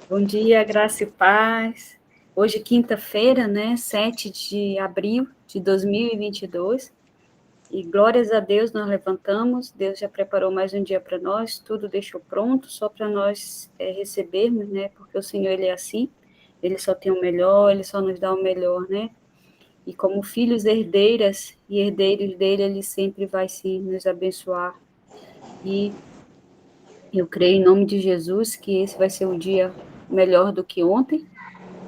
Bom dia, graça e paz. Hoje, quinta-feira, né, 7 de abril de 2022. E glórias a Deus, nós levantamos. Deus já preparou mais um dia para nós, tudo deixou pronto, só para nós recebermos, né, porque o Senhor, Ele é assim, Ele só tem o melhor, Ele só nos dá o melhor, né? E como filhos herdeiras e herdeiros dele, Ele sempre vai sim nos abençoar. E eu creio em nome de Jesus que esse vai ser um dia melhor do que ontem,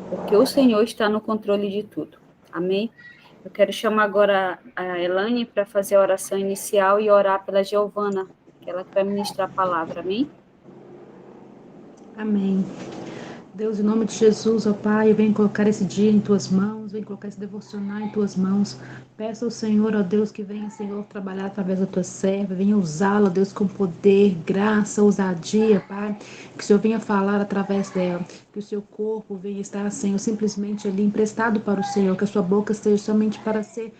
porque o Senhor está no controle de tudo. Amém? Eu quero chamar agora a Elane para fazer a oração inicial e orar pela Giovana, que ela vai ministrar a palavra. Amém? Amém. Deus, em nome de Jesus, ó Pai, vem colocar esse dia em Tuas mãos, vem colocar esse devocional em Tuas mãos. Peço ao Senhor, ó Deus, que venha, Senhor, trabalhar através da Tua serva, venha usá-la, Deus, com poder, graça, ousadia, Pai. Que o Senhor venha falar através dela, que o seu corpo venha estar, Senhor, simplesmente ali emprestado para o Senhor, que a sua boca seja somente para ser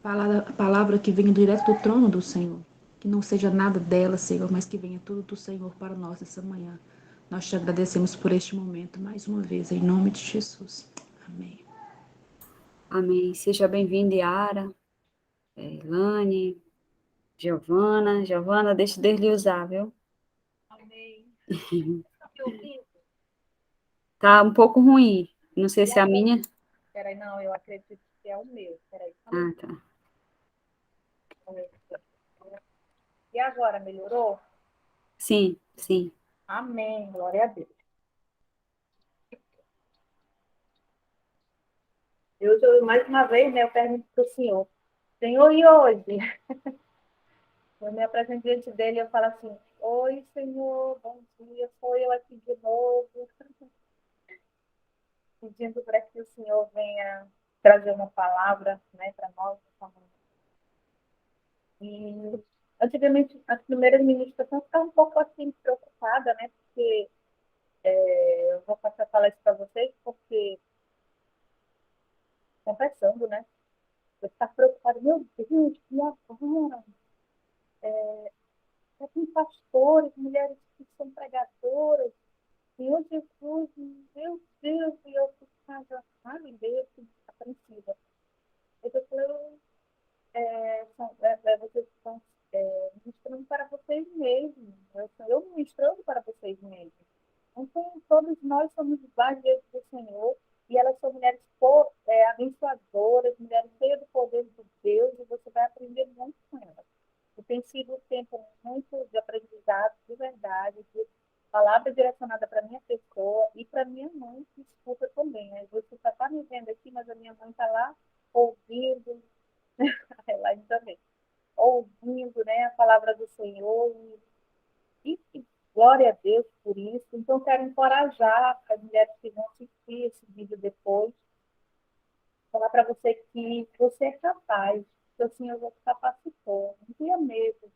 palavra que venha direto do trono do Senhor. Que não seja nada dela, Senhor, mas que venha tudo do Senhor para nós essa manhã. Nós te agradecemos por este momento mais uma vez, em nome de Jesus. Amém. Amém. Seja bem-vinda, Yara, Elane, Giovana. Giovana, deixa Deus lhe usar, viu? Amém. Tá um pouco ruim. Não sei se é a minha. Peraí, não, eu acredito que é o meu. Peraí, só um Ah, minutinho. tá. E agora, melhorou? Sim, sim. Amém, glória a Deus. Mais uma vez, né, eu pergunto para o Senhor, Senhor, e hoje? Eu me apresento diante dele e eu falo assim, oi, Senhor, bom dia, sou eu aqui de novo, pedindo para que o Senhor venha trazer uma palavra, né, para nós. E antigamente, as primeiras ministrações ficavam um pouco assim, preocupada, né, porque eu vou passar a falar isso para vocês, porque, confessando, né, eu estava preocupada, meu Deus, e agora? Já tem pastores, mulheres que são pregadoras, Senhor Jesus, meu Deus, e eu ficava, ai, Deus, apreensiva. Eu falei, vocês estão ministrando para vocês mesmos, eu ministrando para vocês mesmos. Então, todos nós somos iguais diante do Senhor, e elas são mulheres abençoadoras, mulheres cheias do poder de Deus, e você vai aprender muito com elas. E tem sido um tempo muito de aprendizado, de verdade, de palavra direcionada para minha pessoa e para minha mãe, que escuta também. Né? Você só está me vendo aqui, mas a minha mãe está lá ouvindo, ela também, ouvindo, né, a palavra do Senhor, e glória a Deus por isso. Então, quero encorajar as mulheres que vão assistir esse vídeo depois, falar para você que você é capaz, que o Senhor já te capacitou, não tenha medo,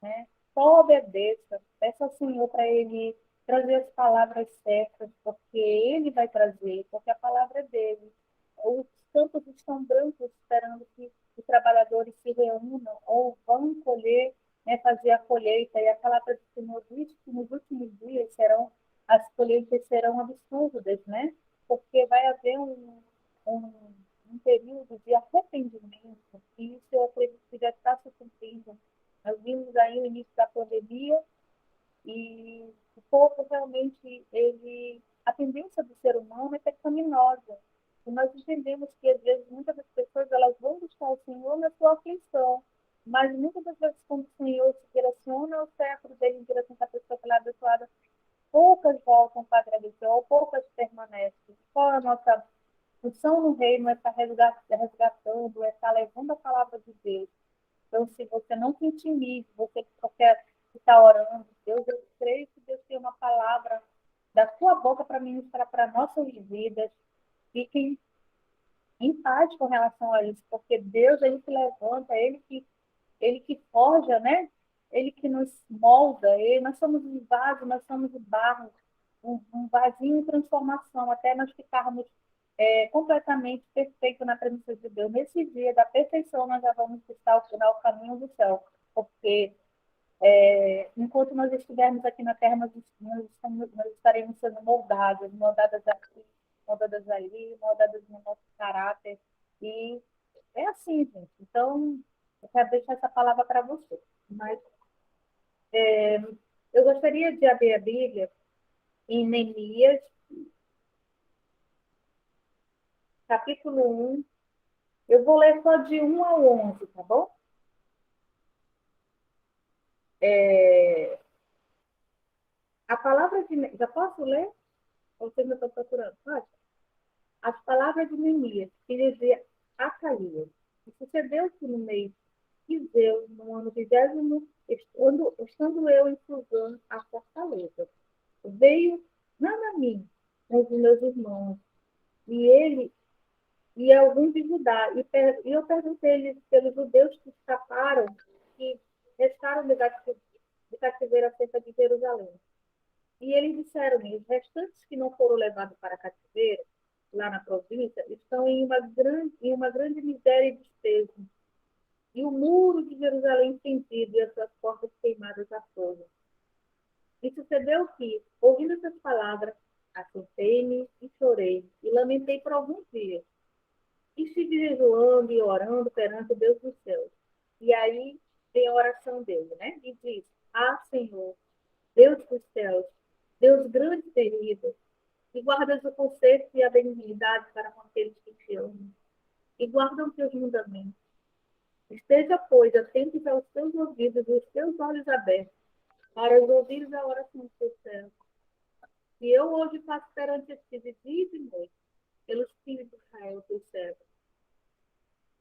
né? Só obedeça, peça ao Senhor para Ele trazer as palavras certas, porque Ele vai trazer, porque a palavra é dele. Os campos estão brancos esperando que os trabalhadores se reúnam ou vão colher, né, fazer a colheita. E a palavra do Senhor diz que nos últimos dias as colheitas serão absurdas, né? Porque vai haver um, um período de arrependimento, e isso eu acredito que já está se cumprindo. Nós vimos aí o início da pandemia e o povo realmente, a tendência do ser humano é pecaminosa. E nós entendemos que, às vezes, muitas das pessoas elas vão buscar o Senhor na sua aflição, mas muitas das vezes, quando o Senhor se direciona ao século dele em direção à pessoa pela abençoada, poucas voltam para agradecer, ou poucas permanecem. Qual é a nossa função no reino? É estar resgatando, é estar levando a palavra de Deus. Então, se você não se intimide, você que só quer estar orando, Deus, eu creio que Deus tem uma palavra da sua boca para ministrar para nossas vidas. Fiquem em paz com relação a isso, porque Deus, Ele que levanta, Ele que forja, né? Ele que nos molda. Nós somos um vaso, nós somos o barro, um vasinho em transformação, até nós ficarmos completamente perfeitos na presença de Deus. Nesse dia da perfeição, nós já vamos estar ao final, o caminho do céu, porque Enquanto nós estivermos aqui na Terra, nós estaremos sendo moldadas aqui, moldadas ali, moldadas no nosso caráter. E é assim, gente. Então, eu quero deixar essa palavra para você. Mas eu gostaria de abrir a Bíblia em Neemias, capítulo 1. Eu vou ler só de 1 ao 11, tá bom? A palavra de... Já posso ler? Ou você ainda está procurando? Pode? As palavras de Neemias, filho de Acalias. E sucedeu que no mês de Zeu, no ano 20º, estando eu em Suzã, a fortaleza, veio Nanamim, um dos meus irmãos, e ele e alguns de Judá. E eu perguntei-lhes pelos judeus que escaparam, que restaram de cativeiro acerca de Jerusalém. E eles disseram-me, os restantes que não foram levados para cativeiro, lá na província, estão em uma grande miséria e desprezo. E o muro de Jerusalém fendido e as suas portas queimadas a fogo. E sucedeu que, ouvindo essas palavras, assentei-me e chorei, e lamentei por alguns dias. E estive jejuando e orando perante o Deus dos céus. E aí vem a oração dele, né? E diz, Senhor, Deus dos céus, Deus grande e terrível, e guardas o conserto e a benignidade para com aqueles que te amam, e guardam teus mandamentos. Esteja, pois, atentos aos teus ouvidos e os teus olhos abertos, para os ouvires a oração do teu servo. E eu hoje faço perante ti de dia e de noite, pelos filhos de Israel, teu servo.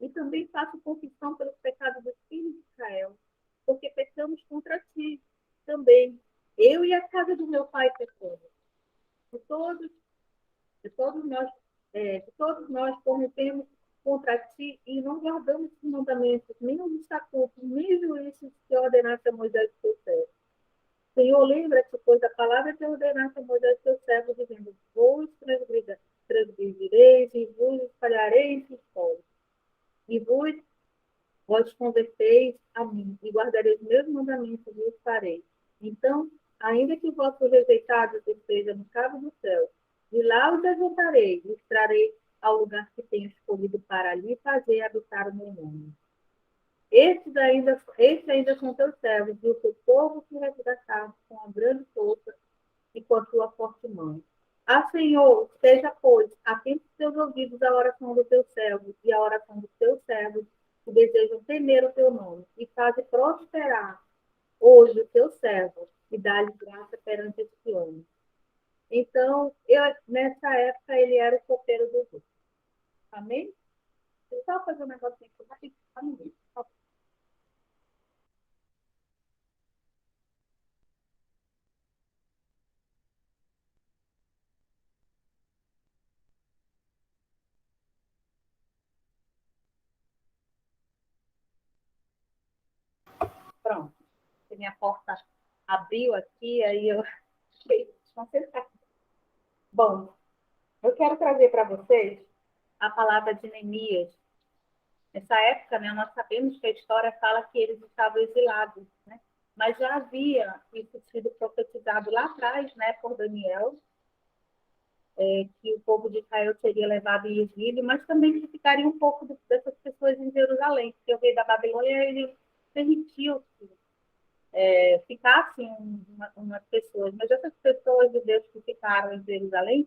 E também faço confissão pelos pecados dos filhos de Israel, porque pecamos contra ti também. Eu e a casa do meu pai pecamos. De todos, de todos nós corrompemos contra ti e não guardamos os mandamentos, nem os estatutos, nem os juízos que ordenaste a Moisés, teu servo. Senhor, lembra-te, pois, a palavra que ordenaste a Moisés, teu servo, dizendo, vos transgredireis e vos espalharei entre os povos. E vós converteis a mim, e guardarei os meus mandamentos e os farei. Então, ainda que o vosso rejeitado esteja no cabo do céu, de lá os ajuntarei, e os trarei ao lugar que tenho escolhido para ali fazer habitar o meu nome. Estes ainda são teus servos, e o teu povo que resgataste com a grande força e com a tua forte mão. Senhor, seja, pois, atento os teus ouvidos à oração do teu servo e à oração dos teus servos que desejam temer o teu nome, e faze prosperar hoje o teu servo, e dá-lhe graça perante este homem. Então, nessa época, ele era o copeiro do rei. Amém? Deixa eu só fazer um negocinho aqui rapidinho. Amém. Pronto. Minha porta abriu aqui, aí eu fiquei desconcertada. Bom, eu quero trazer para vocês a palavra de Neemias. Nessa época, né, nós sabemos que a história fala que eles estavam exilados, né? Mas já havia isso sido profetizado lá atrás, né, por Daniel, que o povo de Israel seria levado em exílio, mas também que ficaria um pouco dessas pessoas em Jerusalém, porque o rei da Babilônia ele permitiu que ficassem umas pessoas, mas essas pessoas de Deus que ficaram em Jerusalém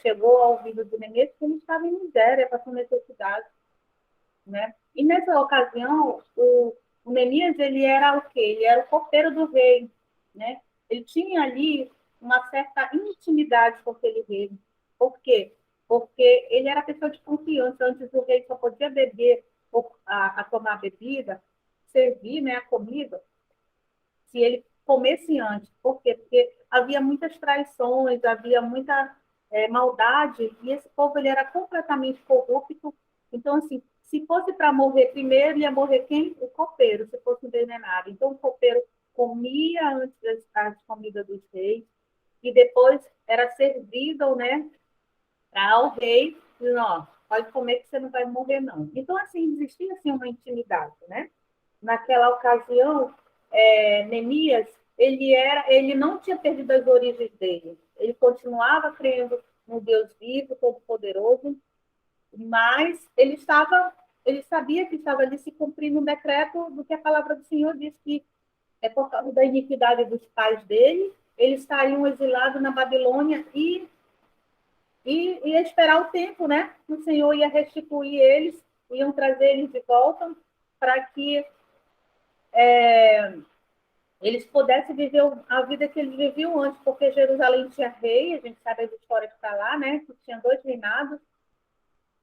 chegou ao ouvido de Neemias que eles estavam em miséria, passando necessidade, né? E nessa ocasião, o Neemias, ele era o quê? Ele era o copeiro do rei, né? Ele tinha ali uma certa intimidade com aquele rei. Por quê? Porque ele era pessoa de confiança. Antes o rei só podia beber, a tomar bebida, servir, né, a comida, se ele comesse antes. Por quê? Porque havia muitas traições, havia muita maldade, e esse povo ele era completamente corrupto. Então, assim, se fosse para morrer primeiro, ia morrer quem? O copeiro, se fosse envenenado. Então, o copeiro comia antes das comidas dos reis, e depois era servido, né, ao rei, dizendo, ó, pode comer que você não vai morrer, não. Então, assim, existia, assim, uma intimidade, né? Naquela ocasião, Neemias, ele não tinha perdido as origens dele. Ele continuava crendo no Deus vivo, todo-poderoso, mas ele sabia que estava ali se cumprindo um decreto do que a palavra do Senhor diz, que é por causa da iniquidade dos pais dele, eles estariam exilados na Babilônia e ia esperar o tempo, né? O Senhor ia restituir eles, iam trazer eles de volta para que eles pudessem viver a vida que eles viviam antes, porque Jerusalém tinha rei, a gente sabe a história que está lá, né? Que tinha 2 reinados,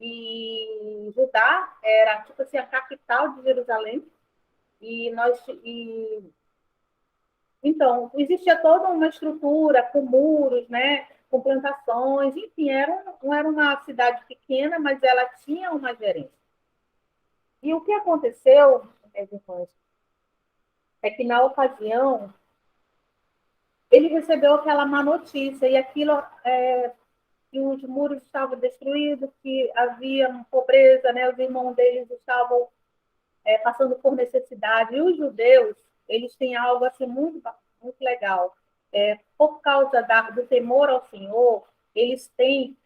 e Judá era tipo assim a capital de Jerusalém, e então existia toda uma estrutura com muros, né? Com plantações, enfim, não era uma cidade pequena, mas ela tinha uma gerência. E o que aconteceu, meus irmãos, é que na ocasião ele recebeu aquela má notícia e aquilo que os muros estavam destruídos, que havia pobreza, né? Os irmãos deles estavam passando por necessidade. E os judeus, eles têm algo assim muito, muito legal. Por causa do temor ao Senhor, eles têm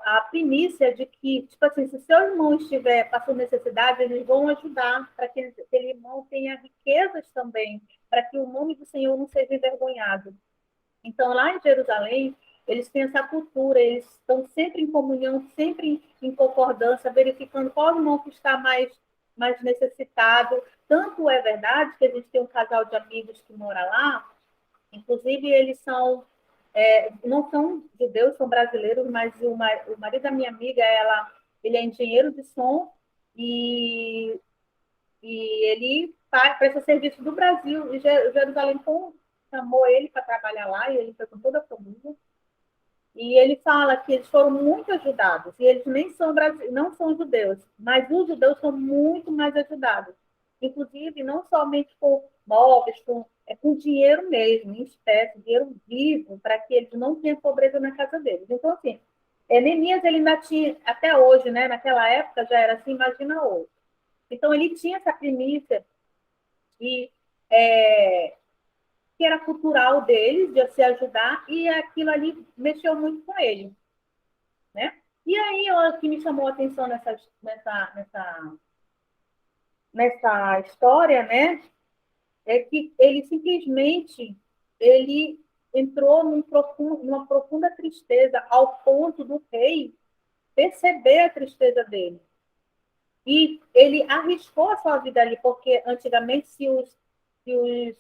a primícia de que, tipo assim, se seu irmão estiver passando necessidade, eles vão ajudar para que aquele irmão tenha riquezas também, para que o nome do Senhor não seja envergonhado. Então, lá em Jerusalém, eles têm essa cultura, eles estão sempre em comunhão, sempre em concordância, verificando qual irmão que está mais necessitado. Tanto é verdade que a gente tem um casal de amigos que mora lá, inclusive eles não são judeus, são brasileiros, mas o marido da minha amiga, ele é engenheiro de som e, ele presta serviço do Brasil. E Jerusalém chamou ele para trabalhar lá, e ele foi com toda a família. E ele fala que eles foram muito ajudados, e eles nem são não são judeus, mas os judeus são muito mais ajudados. Inclusive, não somente com móveis, com dinheiro mesmo, em espécie, dinheiro vivo, para que eles não tenham pobreza na casa deles. Então, assim, Neemias, ele ainda tinha, até hoje, né, naquela época já era assim, imagina hoje. Então, ele tinha essa primícia e que era cultural deles, de se ajudar, e aquilo ali mexeu muito com ele, né? E aí, o que me chamou a atenção nessa história, né, é que ele simplesmente ele entrou numa profunda tristeza, ao ponto do rei perceber a tristeza dele. E ele arriscou a sua vida ali, porque antigamente, se os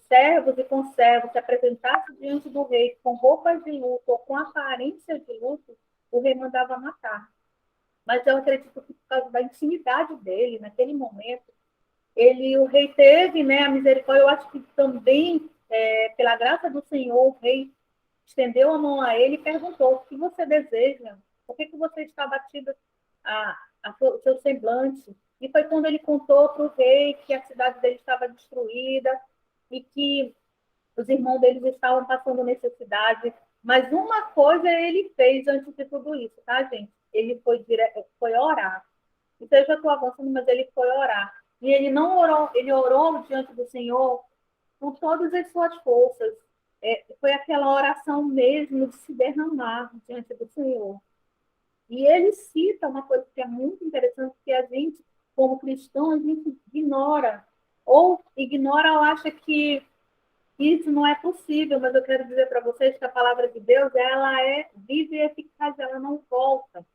servos e conservos se apresentassem diante do rei com roupas de luto ou com aparência de luto, o rei mandava matar. Mas eu acredito que por causa da intimidade dele, naquele momento, o rei teve, né, a misericórdia. Eu acho que também, pela graça do Senhor, o rei estendeu a mão a ele e perguntou: o que você deseja? Por que você está abatido o seu semblante? E foi quando ele contou para o rei que a cidade dele estava destruída e que os irmãos deles estavam passando necessidade. Mas uma coisa ele fez antes de tudo isso, tá, gente? Ele foi orar. Então, eu já estou avançando, mas ele foi orar. E ele não orou, ele orou diante do Senhor com todas as suas forças. Foi aquela oração mesmo de se derramar diante do Senhor. E ele cita uma coisa que é muito interessante, que a gente, como cristão, a gente ignora. Ou acha que isso não é possível, mas eu quero dizer para vocês que a palavra de Deus, ela é viva e eficaz, ela não volta.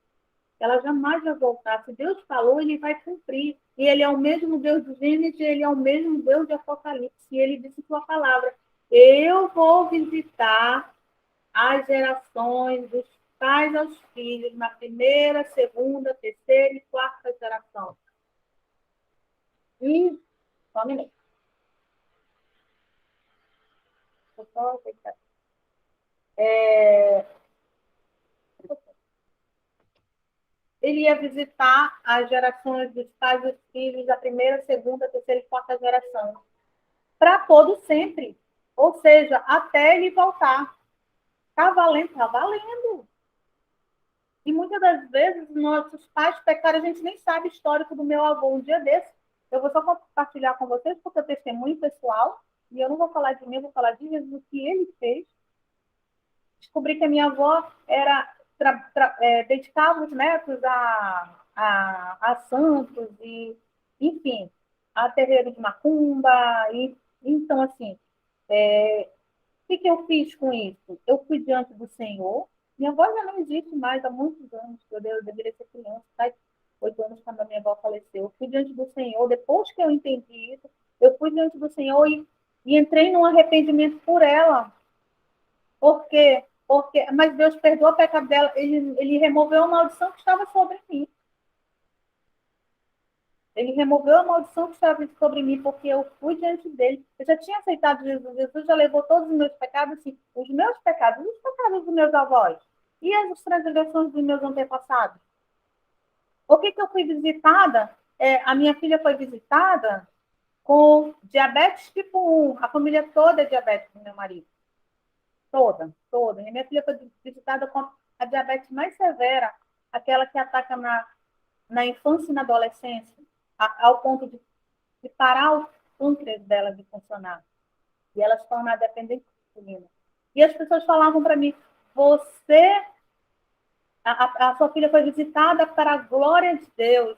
Ela jamais vai voltar. Se Deus falou, ele vai cumprir. E ele é o mesmo Deus do Gênesis, ele é o mesmo Deus de Apocalipse. E ele disse sua palavra: eu vou visitar as gerações dos pais aos filhos, na primeira, segunda, terceira e quarta geração. E, só um minuto. Ele ia visitar as gerações dos pais e dos filhos da primeira, segunda, terceira e quarta geração. Para todo sempre. Ou seja, até ele voltar. Está valendo? Está valendo. E muitas das vezes, nossos pais pecaram, a gente nem sabe o histórico do meu avô. Um dia desse, eu vou só compartilhar com vocês, porque é testemunho pessoal, e eu não vou falar de mim, eu vou falar de Jesus, o que ele fez. Descobri que a minha avó dedicava os netos a santos, e, enfim, a terreiro de macumba. E, então, assim, o que eu fiz com isso? Eu fui diante do Senhor. Minha avó já não existe mais há muitos anos, eu deveria ser criança, faz 8 anos quando a minha avó faleceu. Eu fui diante do Senhor, depois que eu entendi isso, eu fui diante do Senhor e entrei num arrependimento por ela. Por quê? Mas Deus perdoou o pecado dela, ele removeu a maldição que estava sobre mim. Ele removeu a maldição que estava sobre mim, porque eu fui diante dele. Eu já tinha aceitado Jesus. Jesus já levou todos os meus pecados, assim, os meus pecados, os pecados dos meus avós. E as transgressões dos meus antepassados. Por que eu fui visitada? A minha filha foi visitada com diabetes tipo 1. A família toda é diabética do meu marido. Toda, toda. E minha filha foi visitada com a diabetes mais severa, aquela que ataca na infância e na adolescência, ao ponto de parar o pâncreas dela de funcionar. E ela se torna dependente de insulina. E as pessoas falavam para mim, a sua filha foi visitada para a glória de Deus.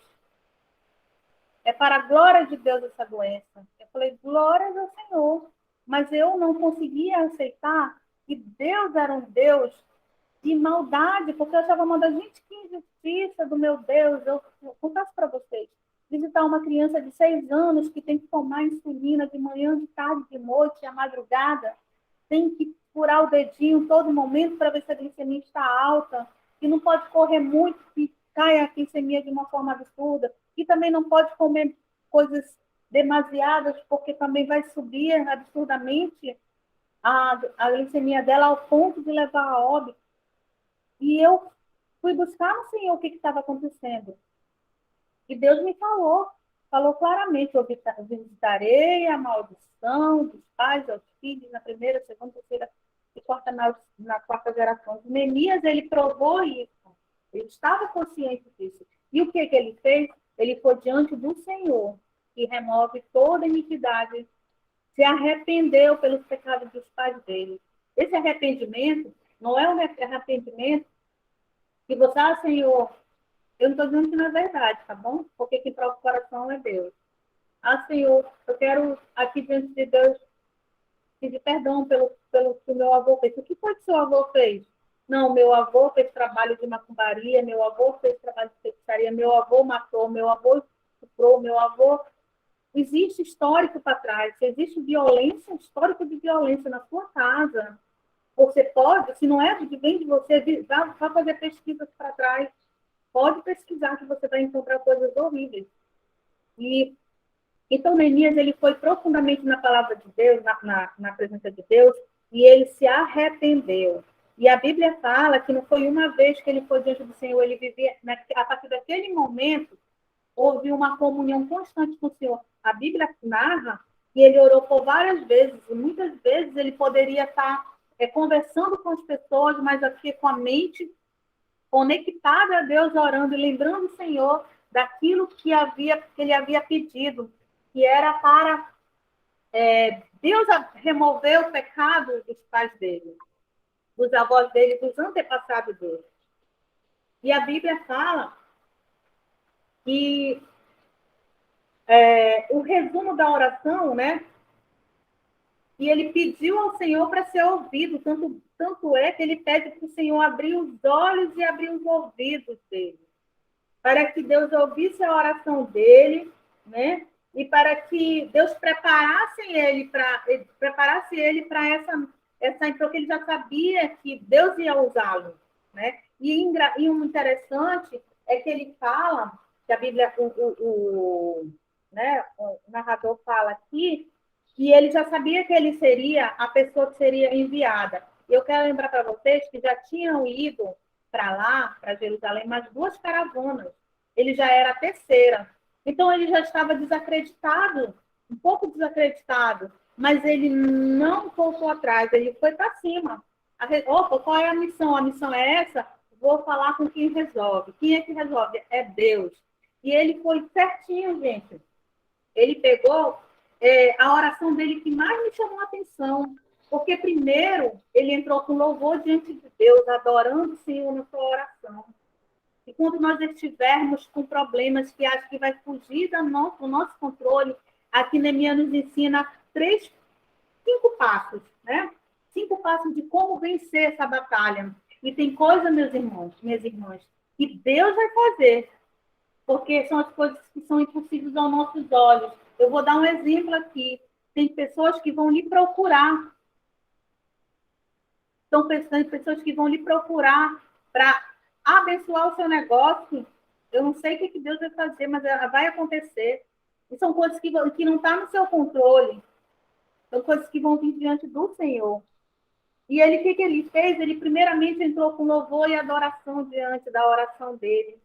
É para a glória de Deus essa doença. Eu falei, glórias ao Senhor. Mas eu não conseguia aceitar que Deus era um Deus de maldade, porque eu estava mandando, gente, que injustiça do meu Deus. Eu confesso para vocês, visitar uma criança de 6 anos que tem que tomar insulina de manhã, de tarde, de noite, à madrugada, tem que furar o dedinho todo momento para ver se a glicemia está alta, que não pode correr muito, que cai a glicemia de uma forma absurda, e também não pode comer coisas demasiadas, porque também vai subir absurdamente a glicemia dela ao ponto de levar a óbito. E eu fui buscar no Senhor o que estava acontecendo. E Deus me falou claramente, eu visitarei a maldição dos pais aos filhos na primeira, segunda, terceira e quarta, na quarta geração. Neemias, ele provou isso. Ele estava consciente disso. E o que ele fez? Ele foi diante do Senhor, que remove toda iniquidade, se arrependeu pelos pecados dos pais dele. Esse arrependimento não é um arrependimento que você, Senhor, eu não estou dizendo que não é verdade, tá bom? Porque quem prova o coração é Deus. Senhor, eu quero aqui diante de Deus pedir perdão pelo que o meu avô fez. O que foi que seu avô fez? Não, meu avô fez trabalho de macumbaria, meu avô fez trabalho de feitiçaria, meu avô matou, meu avô estuprou, meu avô... Existe histórico para trás, se existe violência, histórico de violência na sua casa. Você pode, se não é de bem de você, vá fazer pesquisas para trás. Pode pesquisar que você vai encontrar coisas horríveis. Então, Neemias, ele foi profundamente na palavra de Deus, na presença de Deus, e ele se arrependeu. E a Bíblia fala que não foi uma vez que ele foi diante do Senhor, ele vivia, a partir daquele momento, houve uma comunhão constante com o Senhor. A Bíblia narra que ele orou por várias vezes, e muitas vezes ele poderia estar conversando com as pessoas, mas aqui com a mente conectada a Deus, orando e lembrando o Senhor daquilo que ele havia pedido, que era para Deus remover o pecado dos pais dele, dos avós dele, dos antepassados dele. E a Bíblia fala que o resumo da oração, né? E ele pediu ao Senhor para ser ouvido, tanto é que ele pede para o Senhor abrir os olhos e abrir os ouvidos dele, para que Deus ouvisse a oração dele, né? E para que Deus preparasse ele para essa, porque ele já sabia que Deus ia usá-lo, né? E o interessante é que ele fala, que a Bíblia, o narrador fala aqui, que ele já sabia que ele seria a pessoa que seria enviada. Eu quero lembrar para vocês que já tinham ido para lá, para Jerusalém, mais 2 caravanas. Ele já era a terceira. Então, ele já estava desacreditado, um pouco desacreditado, mas ele não voltou atrás, ele foi para cima. Opa, qual é a missão? A missão é essa? Vou falar com quem resolve. Quem é que resolve? É Deus. E ele foi certinho, gente. Ele pegou a oração dele que mais me chamou a atenção, porque primeiro ele entrou com louvor diante de Deus, adorando o Senhor na sua oração. E quando nós estivermos com problemas que acho que vai fugir do nosso controle, aqui Neemias nos ensina 5 passos, né? 5 passos de como vencer essa batalha. E tem coisa, meus irmãos, minhas irmãs, que Deus vai fazer, porque são as coisas que são impossíveis aos nossos olhos. Eu vou dar um exemplo aqui. Tem pessoas que vão lhe procurar. São pessoas que vão lhe procurar para abençoar o seu negócio. Eu não sei o que Deus vai fazer, mas vai acontecer. E são coisas que não estão no seu controle. São coisas que vão vir diante do Senhor. E ele, o que ele fez? Ele primeiramente entrou com louvor e adoração diante da oração dele.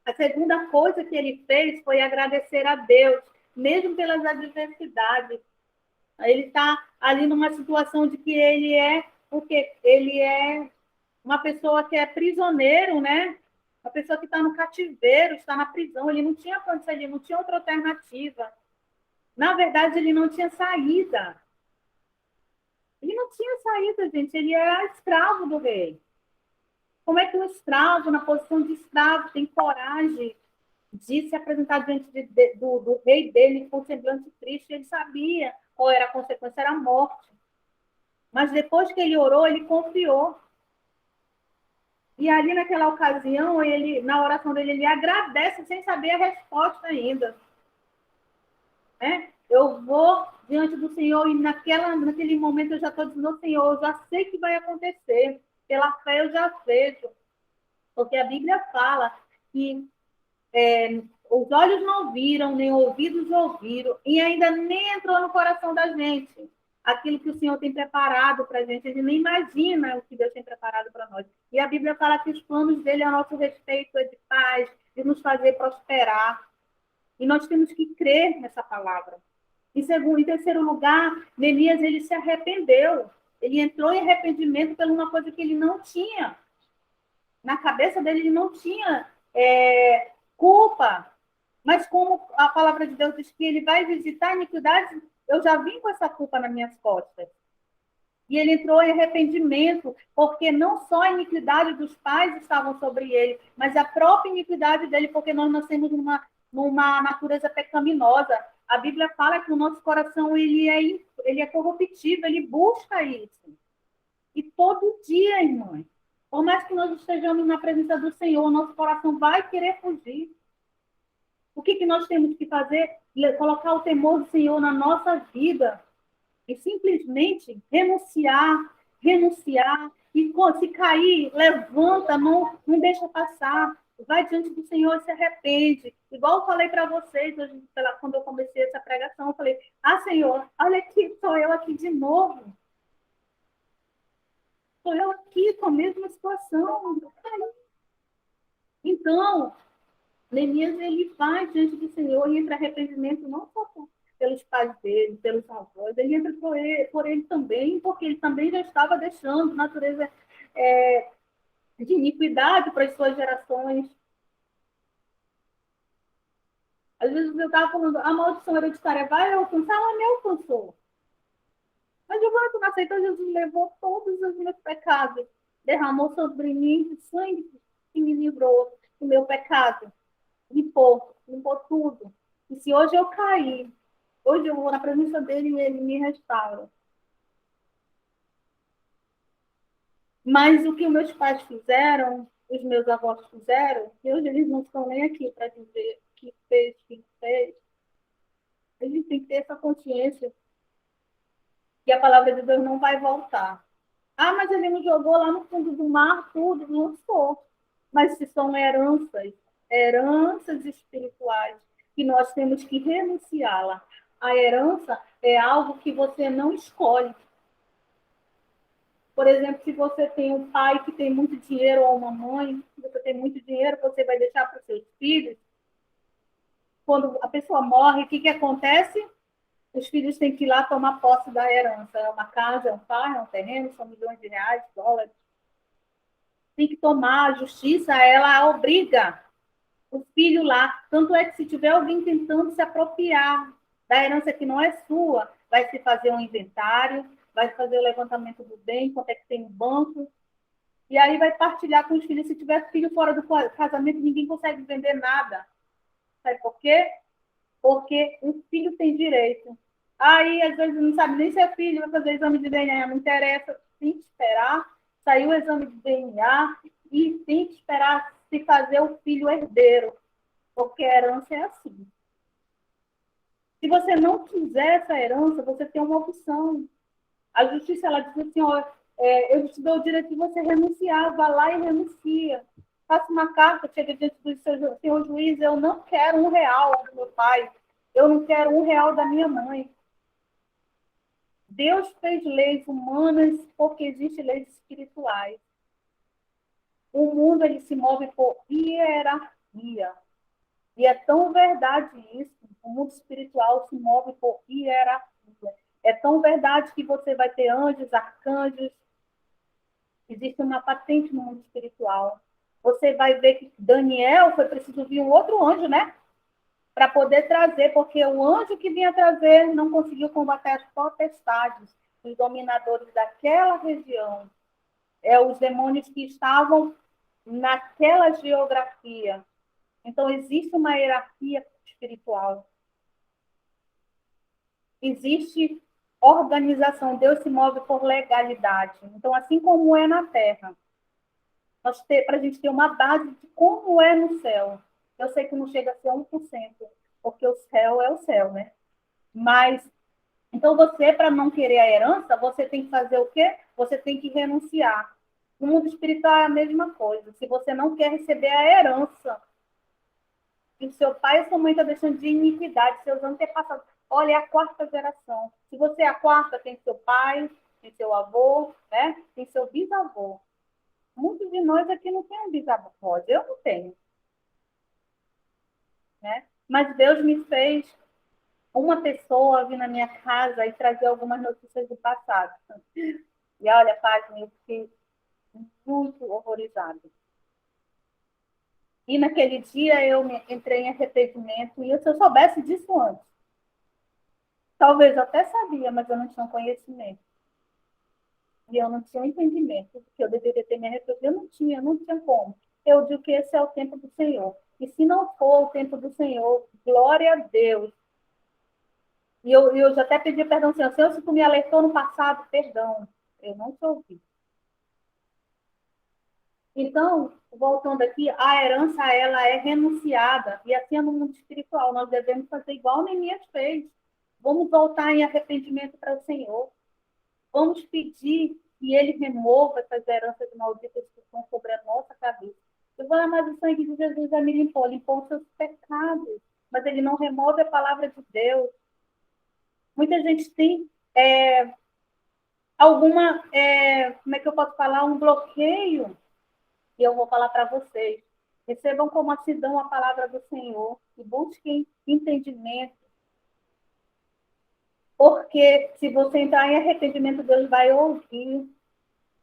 A segunda coisa que ele fez foi agradecer a Deus, mesmo pelas adversidades. Ele está ali numa situação de que porque ele é uma pessoa que é prisioneiro, né? Uma pessoa que está no cativeiro, está na prisão. Ele não tinha condição, ele não tinha outra alternativa. Na verdade, ele não tinha saída. Ele não tinha saída, gente. Ele era escravo do rei. Como é que um escravo, na posição de escravo, tem coragem de se apresentar diante do rei dele com semblante triste? Ele sabia qual era a consequência, era a morte. Mas depois que ele orou, ele confiou. E ali naquela ocasião, na oração dele, ele agradece sem saber a resposta ainda. Né? Eu vou diante do Senhor e naquele momento eu já estou dizendo, Senhor, eu já sei que vai acontecer. Pela fé eu já vejo. Porque a Bíblia fala que os olhos não viram, nem ouvidos ouviram, e ainda nem entrou no coração da gente aquilo que o Senhor tem preparado para a gente. A gente nem imagina o que Deus tem preparado para nós. E a Bíblia fala que os planos dele a nosso respeito é de paz, de nos fazer prosperar. E nós temos que crer nessa palavra. Em terceiro lugar, Neemias, ele se arrependeu. Ele entrou em arrependimento por uma coisa que ele não tinha. Na cabeça dele, ele não tinha culpa. Mas como a palavra de Deus diz que ele vai visitar a iniquidade, eu já vim com essa culpa nas minhas costas. E ele entrou em arrependimento, porque não só a iniquidade dos pais estavam sobre ele, mas a própria iniquidade dele, porque nós nascemos numa natureza pecaminosa. A Bíblia fala que o nosso coração ele é corruptível, ele busca isso. E todo dia, irmãs, por mais que nós estejamos na presença do Senhor, nosso coração vai querer fugir. O que nós temos que fazer? Colocar o temor do Senhor na nossa vida e simplesmente renunciar, e se cair, levanta, não deixa passar, vai diante do Senhor e se arrepende. Igual eu falei para vocês hoje, quando eu comecei essa pregação, eu falei, Senhor, olha aqui, sou eu aqui de novo. Sou eu aqui com a mesma situação. Então, Neemias, ele vai diante do Senhor e entra arrependimento não só pelos pais dele, pelos avós, ele entra por ele também, porque ele também já estava deixando natureza de iniquidade para as suas gerações. Às vezes eu estava falando, a maldição hereditária vai alcançar, ela me alcançou. Mas eu vou aceitar, Jesus levou todos os meus pecados, derramou sobre mim sangue e me livrou do meu pecado. Limpou tudo. E se hoje eu cair, hoje eu vou na presença dele e ele me restaura. Mas o que os meus pais fizeram, os meus avós fizeram, e hoje eles não estão nem aqui para dizer que fez, que fez. A gente tem que ter essa consciência que a palavra de Deus não vai voltar. Mas ele me jogou lá no fundo do mar, tudo, não sou. Mas se são heranças espirituais, que nós temos que renunciá-la. A herança é algo que você não escolhe. Por exemplo, se você tem um pai que tem muito dinheiro ou uma mãe, se você tem muito dinheiro, você vai deixar para os seus filhos. Quando a pessoa morre, o que acontece? Os filhos têm que ir lá tomar posse da herança. É uma casa, é um carro, é um terreno, são milhões de reais, dólares. Tem que tomar, a justiça, ela obriga o filho lá. Tanto é que se tiver alguém tentando se apropriar Da herança que não é sua, vai se fazer um inventário, vai fazer o levantamento do bem, quanto é que tem no banco, e aí vai partilhar com os filhos. Se tiver filho fora do casamento, ninguém consegue vender nada. Sabe por quê? Porque o filho tem direito. Aí, às vezes, não sabe nem se é filho, vai fazer exame de DNA, não interessa, tem que esperar sair o exame de DNA e tem que esperar se fazer o filho herdeiro, porque a herança é assim. Se você não quiser essa herança, você tem uma opção. A justiça, ela diz assim, ó, eu te dou o direito de você renunciar, vá lá e renuncia. Faça uma carta, chega diante do senhor juiz, eu não quero R$1 do meu pai, eu não quero R$1 da minha mãe. Deus fez leis humanas porque existem leis espirituais. O mundo, ele se move por hierarquia. E é tão verdade isso, o mundo espiritual se move por hierarquia. É tão verdade que você vai ter anjos, arcanjos, existe uma patente no mundo espiritual. Você vai ver que Daniel foi preciso vir um outro anjo, né? Para poder trazer, porque o anjo que vinha trazer não conseguiu combater as potestades, os dominadores daquela região. Os demônios que estavam naquela geografia. Então, existe uma hierarquia espiritual. Existe organização. Deus se move por legalidade. Então, assim como é na Terra, para a gente ter uma base de como é no céu. Eu sei que não chega a ser 1%, porque o céu é o céu, né? Mas, então você, para não querer a herança, você tem que fazer o quê? Você tem que renunciar. No mundo espiritual é a mesma coisa. Se você não quer receber a herança, e seu pai e sua mãe estão deixando de iniquidade, seus antepassados. Olha, é a quarta geração. Se você é a quarta, tem seu pai, tem seu avô, né? Tem seu bisavô. Muitos de nós aqui não tem um bisavô, eu não tenho. Né? Mas Deus me fez uma pessoa vir na minha casa e trazer algumas notícias do passado. E olha, Fátima, eu fiquei muito horrorizada. E naquele dia eu entrei em arrependimento, e se eu soubesse disso antes, talvez eu até sabia, mas eu não tinha conhecimento. E eu não tinha entendimento, porque eu deveria ter me arrependido. Eu não tinha como. Eu digo que esse é o tempo do Senhor. E se não for o tempo do Senhor, glória a Deus. E eu já até pedi perdão, Senhor, se tu me alertou no passado, perdão. Eu não te ouvi. Então, voltando aqui, a herança, ela é renunciada. E assim é no mundo espiritual. Nós devemos fazer igual Neemias fez. Vamos voltar em arrependimento para o Senhor. Vamos pedir que ele remova essas heranças malditas que estão sobre a nossa cabeça. Eu vou mas o sangue de Jesus já me limpou os seus pecados. Mas ele não remove a palavra de Deus. Muita gente tem alguma, como é que eu posso falar, um bloqueio. E eu vou falar para vocês. Recebam como acidão a palavra do Senhor e busquem entendimento. Porque se você entrar em arrependimento, Deus vai ouvir.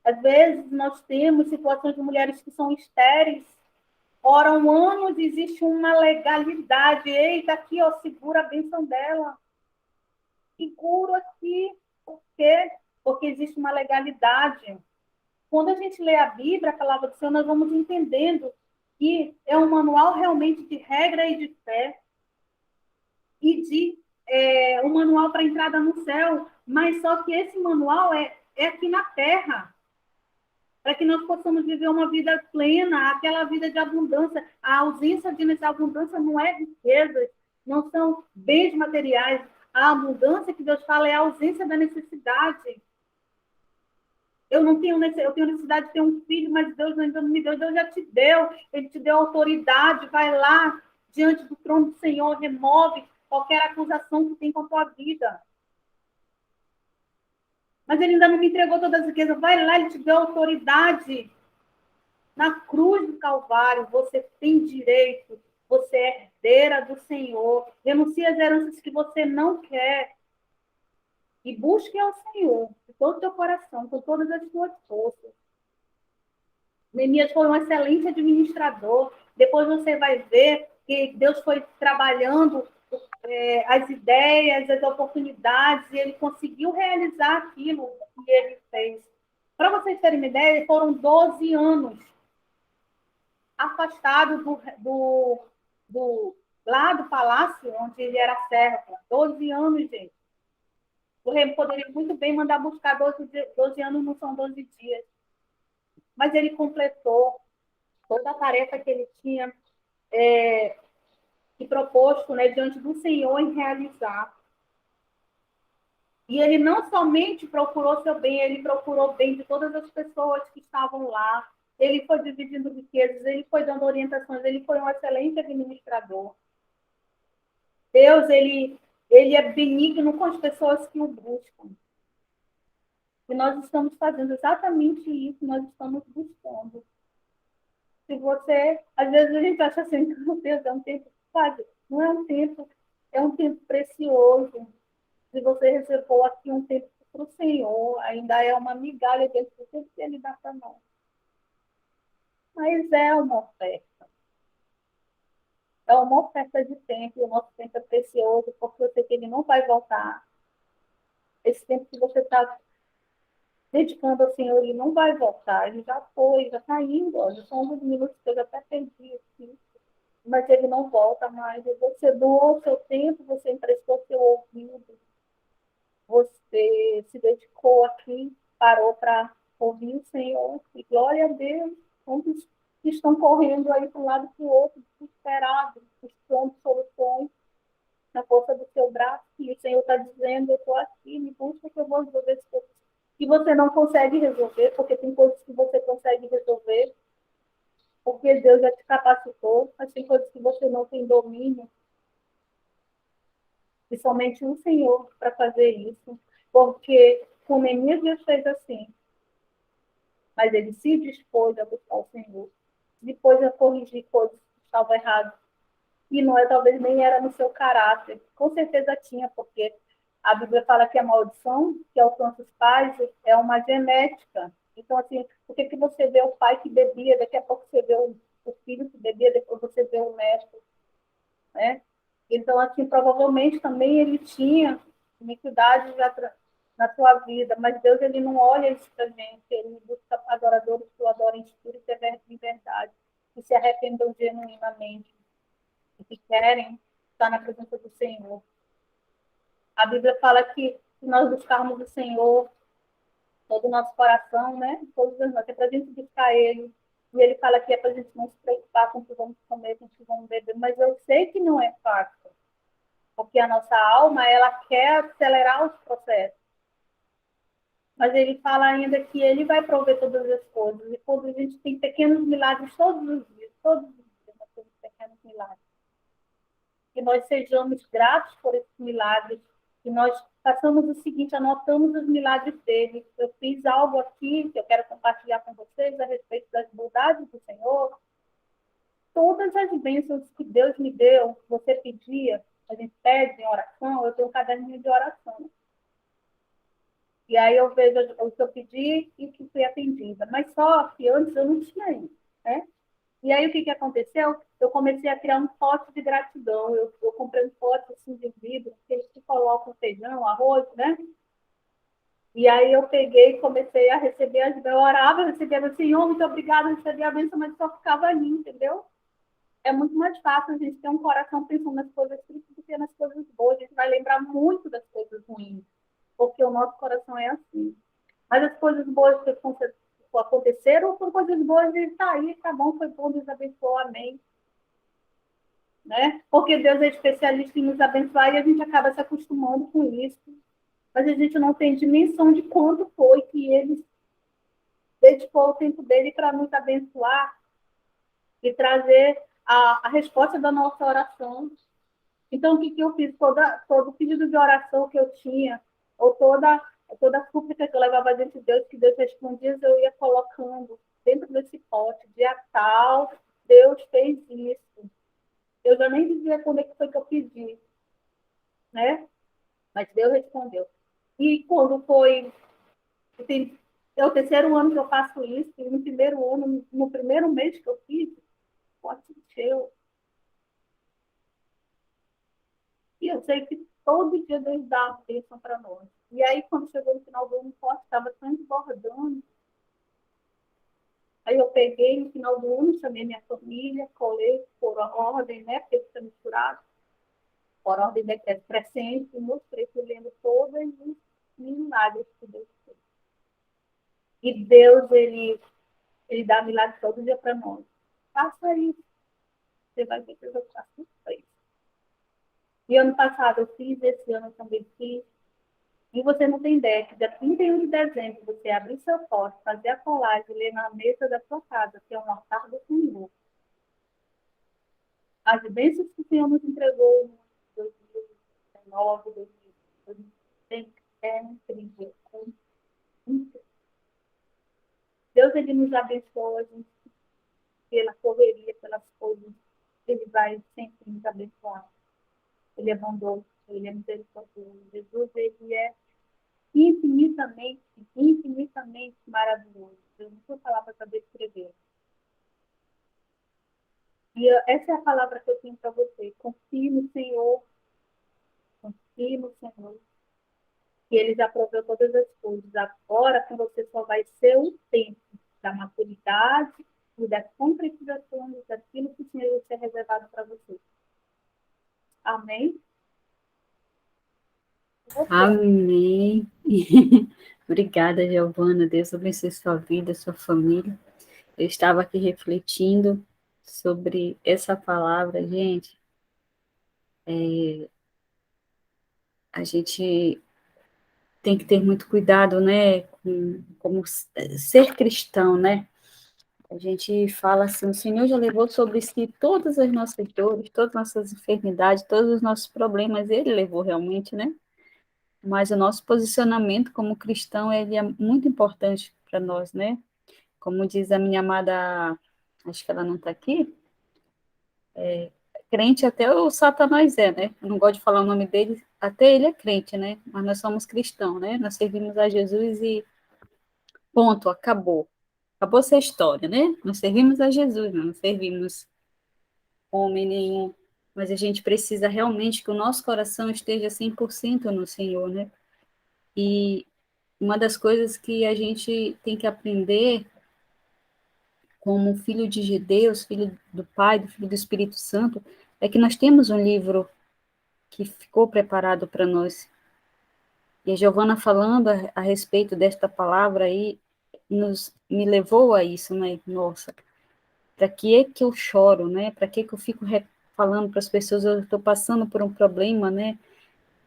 Às vezes, nós temos situações de mulheres que são estéreis, oram anos, existe uma legalidade. Eita, aqui, ó, segura a bênção dela. Seguro aqui. Por quê? Porque existe uma legalidade. Quando a gente lê a Bíblia, a palavra do Senhor, nós vamos entendendo que é um manual realmente de regra e de fé e de um manual para entrada no céu, mas só que esse manual é aqui na terra, para que nós possamos viver uma vida plena, aquela vida de abundância. A ausência de abundância não é riqueza, não são bens materiais. A abundância que Deus fala é a ausência da necessidade. Eu tenho necessidade de ter um filho, mas Deus ainda não me deu. Deus já te deu. Ele te deu autoridade. Vai lá, diante do trono do Senhor, remove qualquer acusação que tem com a tua vida. Mas ele ainda não me entregou todas as riquezas. Vai lá, ele te deu autoridade. Na cruz do Calvário, você tem direito. Você é herdeira do Senhor. Renuncia às heranças que você não quer. E busque ao Senhor de todo o teu coração, com todas as tuas forças. Neemias foi um excelente administrador. Depois você vai ver que Deus foi trabalhando as ideias, as oportunidades, e ele conseguiu realizar aquilo que ele fez. Para vocês terem uma ideia, foram 12 anos afastado lá do palácio, onde ele era servo. 12 anos, gente. O rei poderia muito bem mandar buscar 12 anos, não são 12 dias. Mas ele completou toda a tarefa que ele tinha se proposto, né, diante do Senhor em realizar. E ele não somente procurou seu bem, ele procurou o bem de todas as pessoas que estavam lá. Ele foi dividindo riquezas, ele foi dando orientações, ele foi um excelente administrador. Deus, ele é benigno com as pessoas que o buscam. E nós estamos fazendo exatamente isso, nós estamos buscando. Se você, às vezes a gente acha assim, meu Deus, é um tempo, sabe? Não é um tempo, é um tempo precioso. Se você reservou aqui um tempo para o Senhor, ainda é uma migalha desse tempo que ele dá para nós. Mas é uma oferta. É uma oferta de tempo, e o nosso tempo é precioso, porque eu sei que ele não vai voltar. Esse tempo que você está dedicando ao Senhor, ele não vai voltar. Ele já foi, já está indo. Olha, são uns minutos que eu já até perdi aqui. Mas ele não volta mais. E você doou o seu tempo, você emprestou seu ouvido, você se dedicou aqui, parou para ouvir o Senhor. E glória a Deus, quantos que estão correndo aí para um lado e para o outro, desesperados, buscando soluções na força do seu braço. E o Senhor está dizendo, eu estou aqui, me busca que eu vou resolver as coisas que você não consegue resolver, porque tem coisas que você consegue resolver, porque Deus já te capacitou, mas tem coisas que você não tem domínio, e somente o Senhor para fazer isso, porque com Neemias fez assim, mas ele se dispôs a buscar o Senhor, depois a corrigir coisas que estavam erradas, e não é, talvez nem era no seu caráter, com certeza tinha, porque a Bíblia fala que a maldição que alcança os pais é uma genética. Então, assim, por que você vê o pai que bebia, daqui a pouco você vê o filho que bebia, depois você vê o neto, né? Então, assim, provavelmente também ele tinha iniquidade na sua vida, mas Deus, ele não olha isso para a gente, ele busca adoradores que o adorem em espírito e em verdade, que se arrependam genuinamente e que querem estar na presença do Senhor. A Bíblia fala que se nós buscarmos o Senhor, todo o nosso coração, né? Todas as noites, é para a gente buscar Ele. E Ele fala que é para a gente não se preocupar com o que vamos comer, com o que vamos beber. Mas eu sei que não é fácil, porque a nossa alma, ela quer acelerar os processos. Mas Ele fala ainda que Ele vai prover todas as coisas. E quando a gente tem pequenos milagres todos os dias nós temos pequenos milagres. Que nós sejamos gratos por esses milagres, que nós façamos o seguinte, anotamos os milagres dele. Eu fiz algo aqui que eu quero compartilhar com vocês a respeito das bondades do Senhor. Todas as bênçãos que Deus me deu, você pedia, a gente pede em oração, eu tenho um caderninho de oração. E aí eu vejo o que eu pedi e que fui atendida. Mas só que antes eu não tinha isso, né? E aí, o que aconteceu? Eu comecei a criar um pote de gratidão. Eu comprei um pote assim, de vidro, que eles colocam feijão, arroz, né? E aí eu peguei e comecei a receber as bênçãos. Eu orava, eu recebia assim, Senhor, muito obrigada, eu recebia a bênção, mas só ficava ali, entendeu? É muito mais fácil a gente ter um coração pensando nas coisas tristes do que nas coisas boas. A gente vai lembrar muito das coisas ruins, porque o nosso coração é assim. Mas as coisas boas que aconteceram são coisas boas e tá aí, tá bom, foi bom, Deus abençoou, amém. Né? Porque Deus é especialista em nos abençoar e a gente acaba se acostumando com isso. Mas a gente não tem dimensão de quanto foi que ele dedicou o tempo dele para nos abençoar e trazer a resposta da nossa oração. Então, o que eu fiz? Todo pedido de oração que eu tinha, ou toda súplica que eu levava diante de Deus, que Deus respondia, eu ia colocando dentro desse pote. Dia tal, Deus fez isso. Eu já nem dizia quando é que foi que eu pedi, né? Mas Deus respondeu. E quando foi... É o terceiro ano que eu faço isso, e no primeiro ano, no primeiro mês que eu fiz, pode encheu. E eu sei que todo dia Deus dá uma bênção para nós. E aí, quando chegou no final do ano, estava transbordando. Aí eu peguei no final do ano, chamei minha família, colei por ordem, né? Porque fica misturado, por ordem decrescente, e mostrei que eu lembro todos os milagres que Deus fez. E Deus, ele dá milagres todo dia para nós. Faça isso, você vai ver que eu vou ficar surpresa. E ano passado eu fiz, esse ano eu também fiz. E você não tem ideia que dia 31 de dezembro você abrir seu pote, fazer a colagem e ler na mesa da sua casa, que é um altar do Senhor. As bênçãos que o Senhor nos entregou em 2019, 2020, é incrível. É incrível. Deus, ele nos abençoa, a gente, pela correria, pelas coisas. Ele vai sempre nos abençoar. Ele é bondoso, ele é misericordioso. Jesus, ele é infinitamente, infinitamente maravilhoso. Eu não sou palavra para descrever. E essa é a palavra que eu tenho para você. Confie no Senhor. Confie no Senhor. Que ele já proveu todas as coisas. Agora, com você só vai ser o tempo da maturidade e da concretização daquilo que o Senhor tem reservado para você. Amém? Amém. Obrigada, Giovana. Deus abençoe sua vida, sua família. Eu estava aqui refletindo sobre essa palavra, gente. A gente tem que ter muito cuidado, né, com como ser cristão, né? A gente fala assim, o Senhor já levou sobre si todas as nossas dores, todas as nossas enfermidades, todos os nossos problemas, Ele levou realmente, né? Mas o nosso posicionamento como cristão, ele é muito importante para nós, né? Como diz a minha amada, acho que ela não está aqui, crente até o Satanás é, né? Eu não gosto de falar o nome dele, até ele é crente, né? Mas nós somos cristãos, né? Nós servimos a Jesus e ponto, acabou. Acabou essa história, né? Nós servimos a Jesus, não servimos homem nenhum. Mas a gente precisa realmente que o nosso coração esteja 100% no Senhor, né? E uma das coisas que a gente tem que aprender como filho de Deus, filho do Pai, do Filho do Espírito Santo, é que nós temos um livro que ficou preparado para nós. E a Giovana falando a respeito desta palavra aí, me levou a isso, né? Nossa, para que é que eu choro, né? Para que é que eu fico falando para as pessoas, eu estou passando por um problema, né?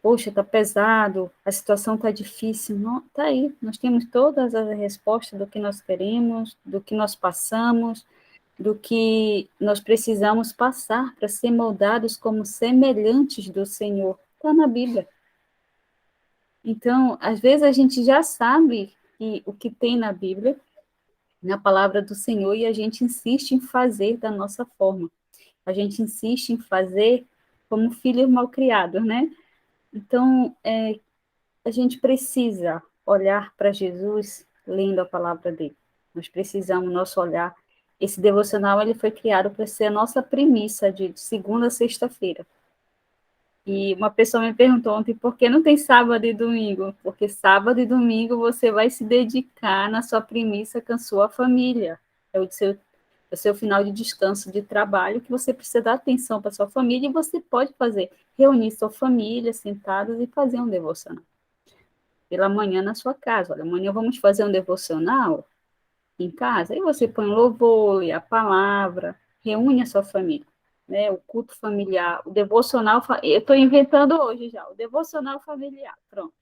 Poxa, está pesado, a situação está difícil. Não, tá aí, nós temos todas as respostas do que nós queremos, do que nós passamos, do que nós precisamos passar para ser moldados como semelhantes do Senhor. Está na Bíblia. Então, às vezes a gente já sabe o que tem na Bíblia, na palavra do Senhor, e a gente insiste em fazer da nossa forma. A gente insiste em fazer como filhos malcriados, né? Então, a gente precisa olhar para Jesus lendo a palavra dele. Nós precisamos, nosso olhar. Esse devocional ele foi criado para ser a nossa premissa de segunda a sexta-feira. E uma pessoa me perguntou ontem por que não tem sábado e domingo? Porque sábado e domingo você vai se dedicar na sua premissa com a sua família. É o seu final de descanso de trabalho que você precisa dar atenção para sua família e você pode fazer, reunir sua família sentados e fazer um devocional. Pela manhã na sua casa. Olha, amanhã vamos fazer um devocional em casa. Aí você põe um louvor, lê a palavra, reúne a sua família. Né, o culto familiar, o devocional, eu estou inventando hoje já, o devocional familiar, pronto.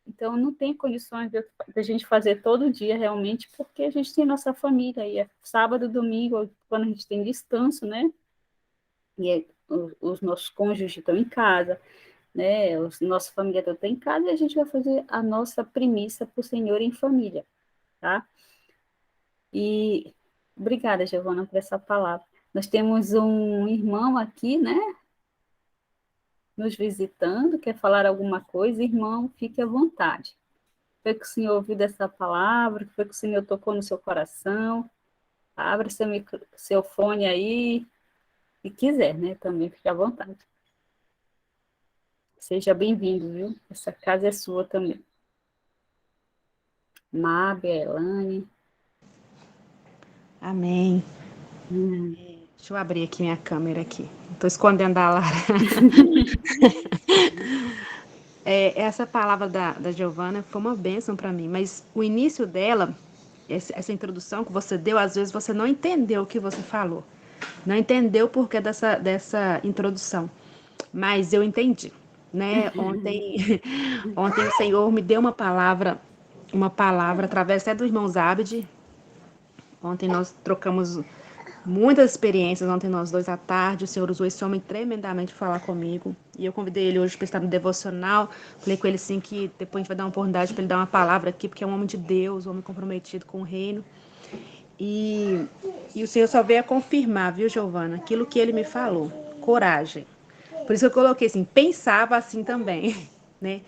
Então, não tem condições de a gente fazer todo dia realmente, porque a gente tem nossa família, e é sábado, domingo, quando a gente tem descanso, né, e os nossos cônjuges estão em casa, né, nossa família toda está em casa, e a gente vai fazer a nossa premissa para o Senhor em família, tá? E obrigada, Giovana, por essa palavra. Nós temos um irmão aqui, né, nos visitando, quer falar alguma coisa, irmão, fique à vontade. Foi que o Senhor ouviu dessa palavra, foi que o Senhor tocou no seu coração. Abra seu fone aí, se quiser, né? Também fique à vontade. Seja bem-vindo, viu? Essa casa é sua também. Mábia, Elane. Amém. Deixa eu abrir aqui minha câmera aqui. Estou escondendo a Lara. Essa palavra da Giovana foi uma bênção para mim, mas o início dela, essa introdução que você deu, às vezes você não entendeu o que você falou. Não entendeu o porquê dessa introdução. Mas eu entendi, né? Ontem o Senhor me deu uma palavra através até do irmão Zabdi. Ontem nós trocamos muitas experiências, ontem nós dois à tarde. O Senhor usou esse homem tremendamente para falar comigo. E eu convidei ele hoje para estar no devocional. Falei com ele sim que depois a gente vai dar uma oportunidade para ele dar uma palavra aqui, porque é um homem de Deus, um homem comprometido com o reino. E o Senhor só veio a confirmar, viu, Giovana, aquilo que ele me falou. Coragem. Por isso eu coloquei assim, pensava assim também, né?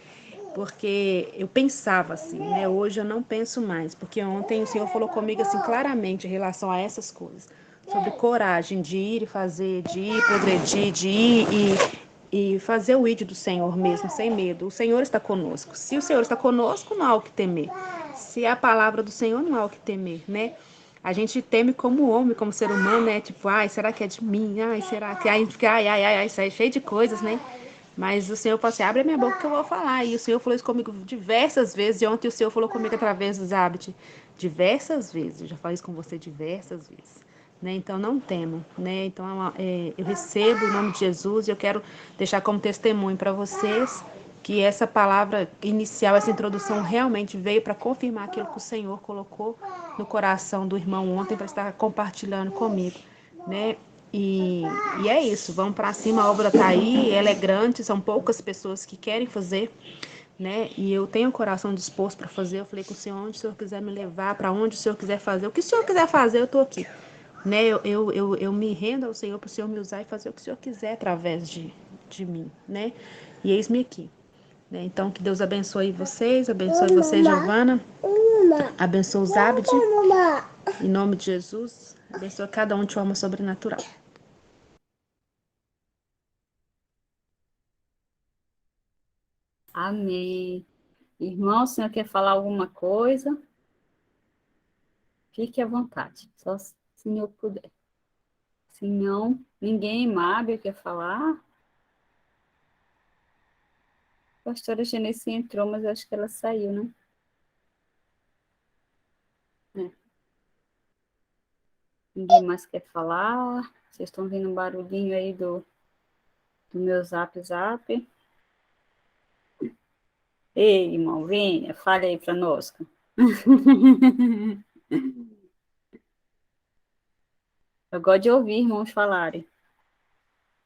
Porque eu pensava assim, né? Hoje eu não penso mais, porque ontem o Senhor falou comigo assim claramente em relação a essas coisas, sobre coragem de ir e fazer, de ir progredir, de ir e fazer o ídolo do Senhor mesmo, sem medo. O Senhor está conosco. Se o Senhor está conosco, não há o que temer. Se é a palavra do Senhor, não há o que temer, né? A gente teme como homem, como ser humano, né? Tipo, ai, será que é de mim? Ai, será que... Ai, fica, ai, sai cheio de coisas, né? Mas o Senhor falou assim, abre a minha boca que eu vou falar. E o Senhor falou isso comigo diversas vezes. E ontem o Senhor falou comigo através dos hábitos. Diversas vezes. Eu já falei isso com você diversas vezes. Né? Então, não temo. Né? Então, eu recebo em nome de Jesus e eu quero deixar como testemunho para vocês que essa palavra inicial, essa introdução realmente veio para confirmar aquilo que o Senhor colocou no coração do irmão ontem para estar compartilhando comigo, né? E é isso, vamos para cima, a obra está aí, ela é grande, são poucas pessoas que querem fazer, né? E eu tenho o coração disposto para fazer. Eu falei com o Senhor, onde o Senhor quiser me levar, para onde o Senhor quiser fazer, o que o Senhor quiser fazer, eu estou aqui, né? Eu me rendo ao Senhor para o Senhor me usar e fazer o que o Senhor quiser através de mim, né? E eis-me aqui. Né? Então, que Deus abençoe vocês, Giovana, abençoe os hábitos, em nome de Jesus, abençoe cada um de forma sobrenatural. Amém. Irmão, o senhor quer falar alguma coisa? Fique à vontade, só se o senhor puder. Se não, ninguém Mábia quer falar. A pastora Genesi entrou, mas eu acho que ela saiu, né? É. Ninguém mais quer falar. Vocês estão vendo um barulhinho aí do meu zap. Ei, irmão, venha, fale aí para nós. Eu gosto de ouvir irmãos falarem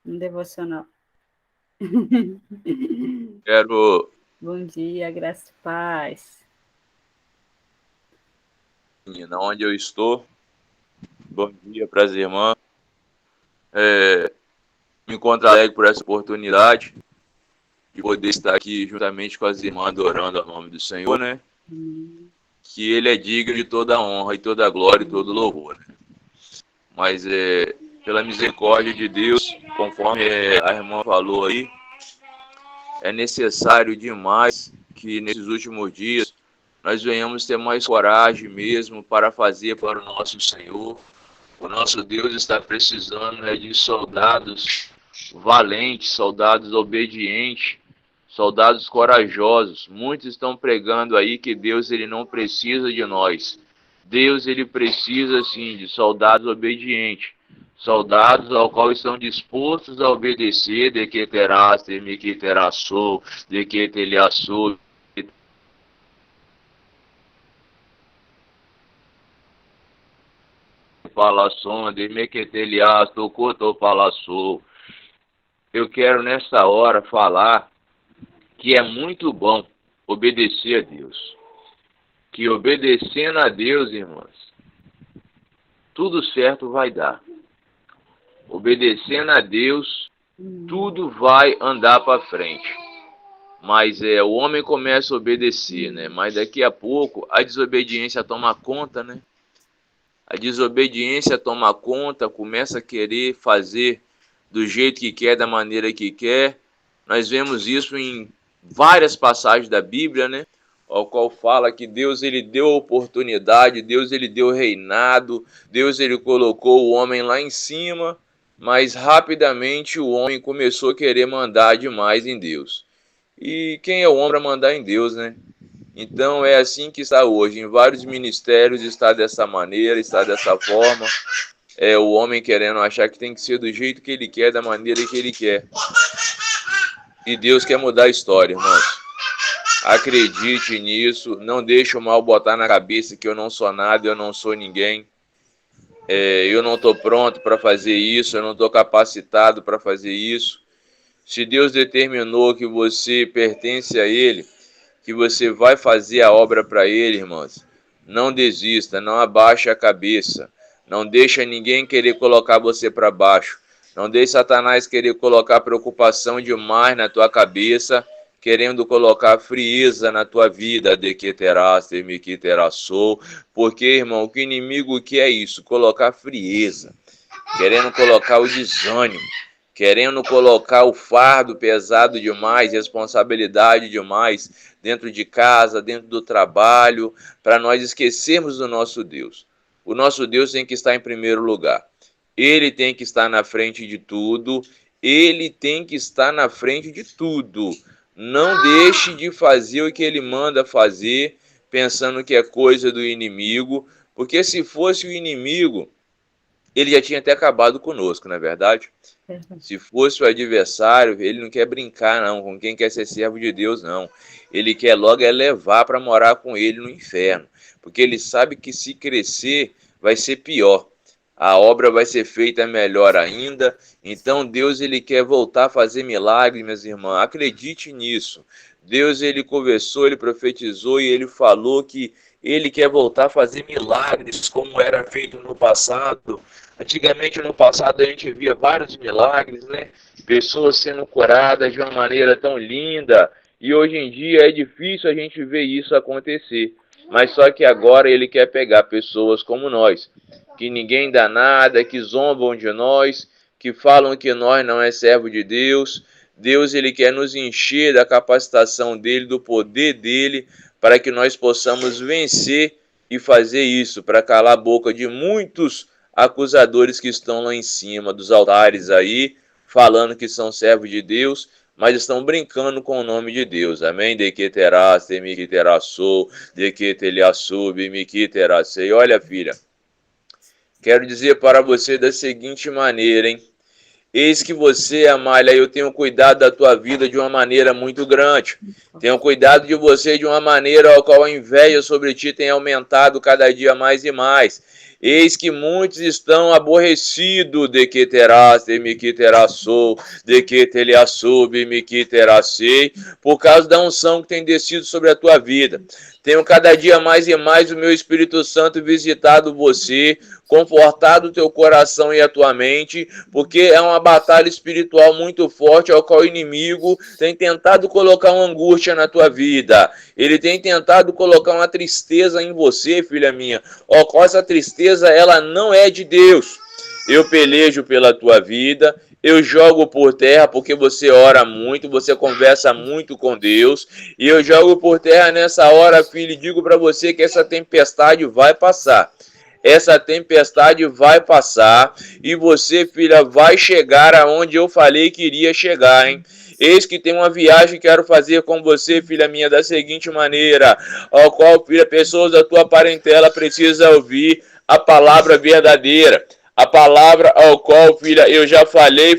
no devocional. Quero, Bom dia, graça e paz. menina, onde eu estou. Bom dia para as irmãs. Me encontro alegre por essa oportunidade de poder estar aqui juntamente com as irmãs adorando ao nome do Senhor, né? Que Ele é digno de toda a honra e toda a glória e todo o louvor, né? Mas pela misericórdia de Deus, conforme a irmã falou aí, é necessário demais que nesses últimos dias nós venhamos ter mais coragem mesmo para fazer para o nosso Senhor. O nosso Deus está precisando de soldados valentes, soldados obedientes, soldados corajosos. Muitos estão pregando aí que Deus ele não precisa de nós. Deus ele precisa sim de soldados obedientes, soldados ao qual estão dispostos a obedecer, de que terás, de que terás, de que telhaçou, palação, de mequetelias, tocoto palaçou. Eu quero nessa hora falar que é muito bom obedecer a Deus. Que obedecendo a Deus, irmãs, tudo certo vai dar. Obedecendo a Deus, tudo vai andar para frente. Mas o homem começa a obedecer, né? Mas daqui a pouco a desobediência toma conta, né? A desobediência toma conta, começa a querer fazer do jeito que quer, da maneira que quer, Nós vemos isso em várias passagens da Bíblia, né? Ao qual fala que Deus ele deu oportunidade, Deus ele deu reinado, Deus ele colocou o homem lá em cima, mas rapidamente o homem começou a querer mandar demais em Deus. E quem é o homem para mandar em Deus, né? Então é assim que está hoje. Em vários ministérios está dessa maneira, está dessa forma. É o homem querendo achar que tem que ser do jeito que ele quer, da maneira que ele quer. E Deus quer mudar a história, irmãos. Acredite nisso, não deixe o mal botar na cabeça que eu não sou nada, eu não sou ninguém. Eu não estou pronto para fazer isso, eu não estou capacitado para fazer isso. Se Deus determinou que você pertence a Ele, que você vai fazer a obra para Ele, irmãos, não desista, não abaixe a cabeça. Não deixa ninguém querer colocar você para baixo. Não deixe Satanás querer colocar preocupação demais na tua cabeça, querendo colocar frieza na tua vida, de que terás, teme que terás sou. Porque, irmão, o que o inimigo quer é isso, colocar frieza, querendo colocar o desânimo, querendo colocar o fardo pesado demais, responsabilidade demais, dentro de casa, dentro do trabalho, para nós esquecermos do nosso Deus. O nosso Deus tem que estar em primeiro lugar. Ele tem que estar na frente de tudo. Ele tem que estar na frente de tudo. Não deixe de fazer o que ele manda fazer, pensando que é coisa do inimigo, porque se fosse o inimigo, ele já tinha até acabado conosco, não é verdade? Se fosse o adversário, ele não quer brincar não, com quem quer ser servo de Deus não. Ele quer logo levar para morar com ele no inferno, porque ele sabe que se crescer vai ser pior. A obra vai ser feita melhor ainda. Então Deus ele quer voltar a fazer milagres, minhas irmãs. Acredite nisso. Deus ele conversou, ele profetizou e ele falou que ele quer voltar a fazer milagres como era feito no passado. Antigamente, no passado, a gente via vários milagres, né? Pessoas sendo curadas de uma maneira tão linda. E hoje em dia é difícil a gente ver isso acontecer. Mas só que agora ele quer pegar pessoas como nós, que ninguém dá nada, que zombam de nós, que falam que nós não é servo de Deus. Deus ele quer nos encher da capacitação dele, do poder dele, para que nós possamos vencer e fazer isso, para calar a boca de muitos acusadores que estão lá em cima dos altares aí, falando que são servos de Deus, mas estão brincando com o nome de Deus. Amém? De que terás, temi que terás sou, de que telhaçu, bimi que terás sei. Olha, filha, quero dizer para você da seguinte maneira, hein? Eis que você, Amália, eu tenho cuidado da tua vida de uma maneira muito grande. Tenho cuidado de você de uma maneira ao qual a inveja sobre ti tem aumentado cada dia mais e mais. Eis que muitos estão aborrecidos de que terás, temi que terás sou, de que telhaçu, bimi que terás sei, por causa da unção que tem descido sobre a tua vida. Tenho cada dia mais e mais o meu Espírito Santo visitado você, confortado o teu coração e a tua mente, porque é uma batalha espiritual muito forte ao qual o inimigo tem tentado colocar uma angústia na tua vida. Ele tem tentado colocar uma tristeza em você, filha minha. Ó, qual essa tristeza, ela não é de Deus. Eu pelejo pela tua vida, eu jogo por terra porque você ora muito, você conversa muito com Deus, e eu jogo por terra nessa hora, filho, e digo para você que essa tempestade vai passar. Essa tempestade vai passar e você, filha, vai chegar aonde eu falei que iria chegar, hein? Eis que tem uma viagem que quero fazer com você, filha minha, da seguinte maneira, ao qual, filha, pessoas da tua parentela precisam ouvir a palavra verdadeira. A palavra ao qual, filha, eu já falei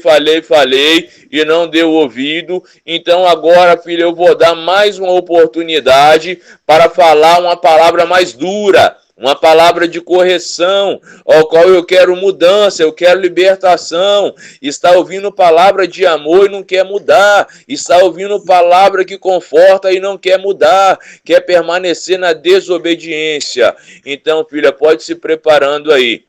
e não deu ouvido. Então agora, filha, eu vou dar mais uma oportunidade para falar uma palavra mais dura. Uma palavra de correção, ao qual eu quero mudança, eu quero libertação. Está ouvindo palavra de amor e não quer mudar. Está ouvindo palavra que conforta e não quer mudar. Quer permanecer na desobediência. Então, filha, pode se preparando aí,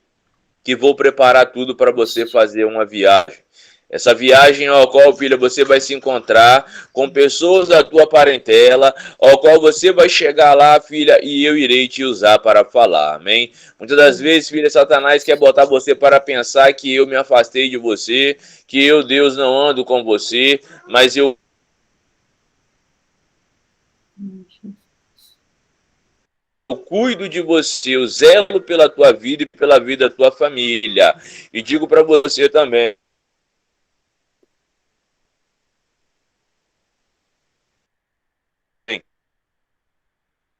que vou preparar tudo para você fazer uma viagem. Essa viagem ao qual, filha, você vai se encontrar com pessoas da tua parentela, ao qual você vai chegar lá, filha, e eu irei te usar para falar, amém? Muitas das vezes, filha, Satanás quer botar você para pensar que eu me afastei de você, que eu, Deus, não ando com você, mas eu eu cuido de você, eu zelo pela tua vida e pela vida da tua família. E digo para você também,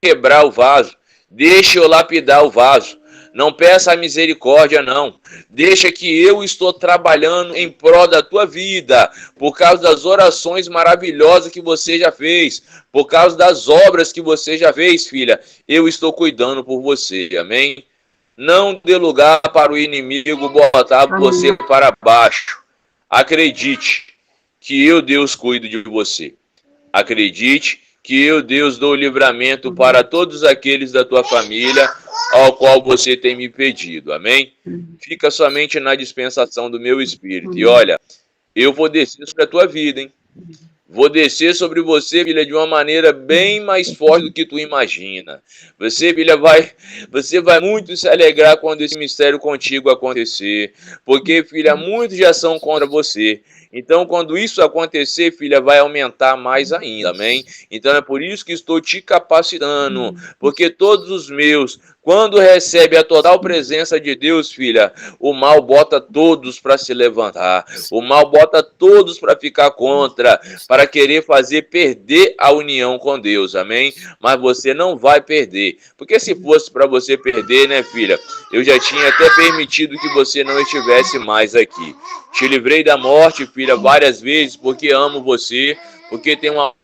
quebrar o vaso, deixa eu lapidar o vaso. Não peça a misericórdia, não. Deixa que eu estou trabalhando em prol da tua vida, por causa das orações maravilhosas que você já fez, por causa das obras que você já fez, filha. Eu estou cuidando por você, amém? Não dê lugar para o inimigo botar você Amém. para baixo. Acredite que eu, Deus, cuido de você. Acredite que eu, Deus, dou livramento para todos aqueles da tua família ao qual você tem me pedido. Amém? Fica somente na dispensação do meu espírito. E olha, eu vou descer sobre a tua vida, hein? Vou descer sobre você, filha, de uma maneira bem mais forte do que tu imagina. Você, filha, você vai muito se alegrar quando esse mistério contigo acontecer. Porque, filha, muitos já são contra você. Então, quando isso acontecer, filha, vai aumentar mais ainda, amém? Então, é por isso que estou te capacitando. Porque todos os meus, quando recebe a total presença de Deus, filha, o mal bota todos para se levantar. O mal bota todos para ficar contra, para querer fazer perder a união com Deus, amém? Mas você não vai perder, porque se fosse para você perder, né, filha, eu já tinha até permitido que você não estivesse mais aqui. Te livrei da morte, filha, várias vezes, porque amo você, porque tem uma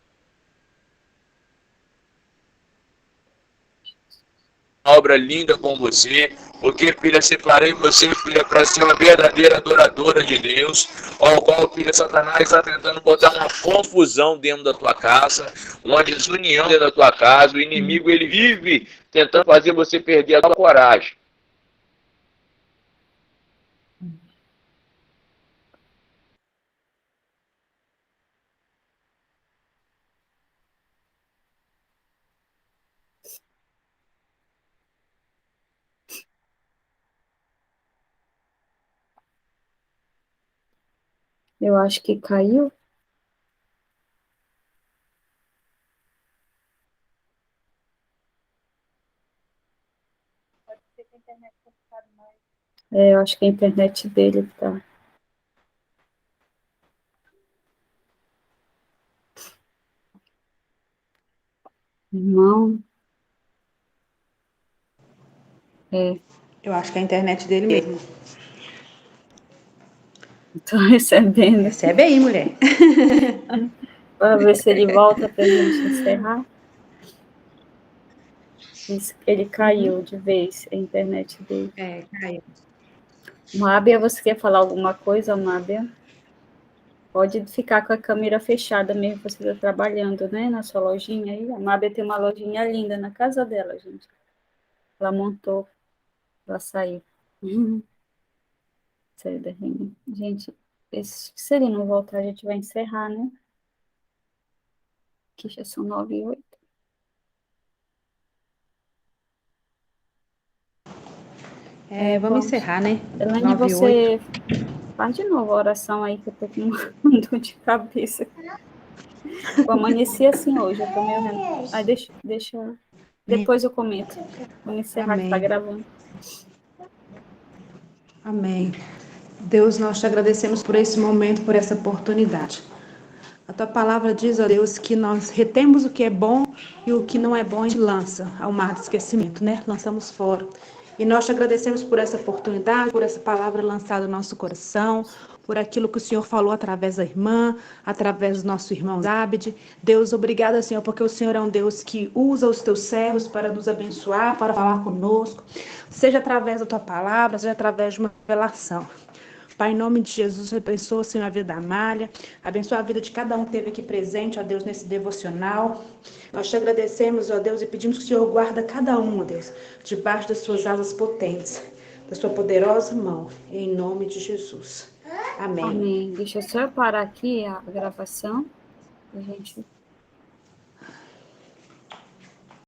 obra linda com você, porque, filha, separei você, filha, para ser uma verdadeira adoradora de Deus, ao qual, filha, Satanás está tentando botar uma confusão dentro da tua casa, uma desunião dentro da tua casa. O inimigo, ele vive tentando fazer você perder a tua coragem. Eu acho que caiu. Pode ser que a internet tenha ficado mais. Eu acho que a internet dele tá. Irmão. Eu acho que é a internet dele mesmo. Tô recebendo. Recebe aí, mulher. Para ver se ele volta para a gente encerrar. Ele caiu de vez, a internet dele. Caiu. Mábia, você quer falar alguma coisa, Mábia? Pode ficar com a câmera fechada mesmo, você está trabalhando, né, na sua lojinha aí. A Mábia tem uma lojinha linda na casa dela, gente. Ela montou, ela saiu. Saiu da reunião. Gente, se ele não voltar, a gente vai encerrar, né? Aqui já são 9h08. Vamos encerrar, né? Elaine, você faz de novo a oração aí, que eu tô com uma dor de cabeça. Eu amanheci assim hoje, eu tô meio... Aí deixa... Depois eu comento. Vamos encerrar, que tá gravando. Amém. Deus, nós te agradecemos por esse momento, por essa oportunidade. A tua palavra diz, ó Deus, que nós retemos o que é bom e o que não é bom a gente lança ao mar de esquecimento, né? Lançamos fora. E nós te agradecemos por essa oportunidade, por essa palavra lançada no nosso coração, por aquilo que o Senhor falou através da irmã, através do nosso irmão Zabed. Deus, obrigada, Senhor, porque o Senhor é um Deus que usa os teus servos para nos abençoar, para falar conosco, seja através da tua palavra, seja através de uma revelação. Pai, em nome de Jesus, abençoa, Senhor, a vida da Amália, abençoa a vida de cada um que esteve aqui presente, ó Deus, nesse devocional. Nós te agradecemos, ó Deus, e pedimos que o Senhor guarda cada um, ó Deus, debaixo das suas asas potentes, da sua poderosa mão, em nome de Jesus. Amém. Amém. Deixa eu só parar aqui a gravação, a gente